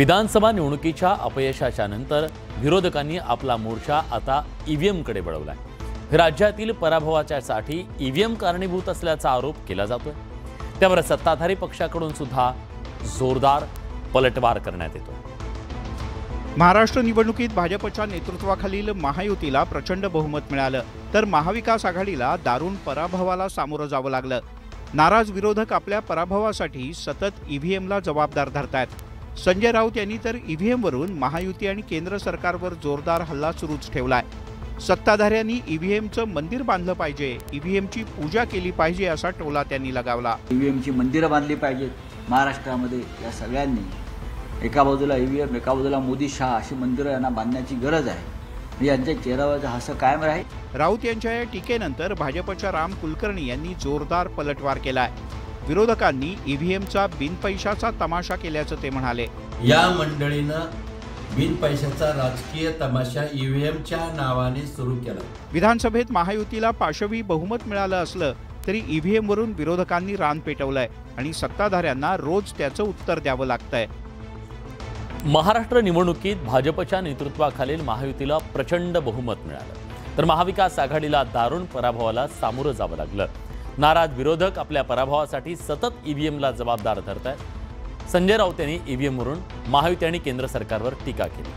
विधानसभा निवडणुकीच्या अपयशाच्या नंतर विरोधकांनी आपला मोर्चा आता ईव्हीएमकडे वळवलाय। राज्यातील पराभवाच्यासाठी ईव्हीएम कारणीभूत असल्याचा आरोप केला जातोय। त्यावर सत्ताधारी पक्षाकडून सुद्धा जोरदार पलटवार करण्यात येतो। महाराष्ट्र निवडणुकीत भाजपच्या नेतृत्वाखालील महायुतीला प्रचंड बहुमत मिळालं, तर महाविकास आघाडीला दारुण पराभवाला सामोरं जावं लागलं। नाराज विरोधक आपल्या पराभवासाठी सतत ईव्हीएमला जबाबदार धरतायत। संजय राऊत यांनी तर ईव्हीएमवरून महायुती आणि केंद्र सरकारवर जोरदार हल्ला सुरूच ठेवलाय। सत्ताधाऱ्यांनी ईव्हीएमचं मंदिर बांधलं पाहिजे, ईव्हीएमची पूजा केली पाहिजे असा टोला त्यांनी लगावला। ईव्हीएमची मंदिरं बांधली पाहिजेत महाराष्ट्रामध्ये। या सगळ्यांनी एका बाजूला ईव्हीएम, एका बाजूला मोदी शहा अशी मंदिरं यांना बांधण्याची गरज आहे। यांच्या चेहऱ्यावरचा हास्य कायम राहील। राऊत यांच्या या टीकेनंतर भाजपच्या राम कुलकर्णी यांनी जोरदार पलटवार केलाय। विरोधकांनी ईव्हीएमचा बिनपैशाचा तमाशा केल्याचं ते म्हणाले। या मंडळीनं बिनपैशाचा राजकीय तमाशा ईव्हीएमच्या नावाने सुरू केला। विधानसभेत महायुतीला पाशवी बहुमत मिळालं असलं तरी ईव्हीएमवरून विरोधकांनी रान पेटवलंय आणि सत्ताधाऱ्यांना रोज त्याचं उत्तर द्यावं लागतंय। महाराष्ट्र निवडणुकीत भाजपच्या नेतृत्वाखालील महायुतीला प्रचंड बहुमत मिळालं, तर महाविकास आघाडीला दारुण पराभवाला सामोरं जावं लागलं। नाराज विरोधक आपल्या पराभवासाठी सतत ईव्हीएमला जबाबदार धरतायत। संजय राऊत यांनी ईव्हीएमवरून महायुती आणि केंद्र सरकारवर टीका केली।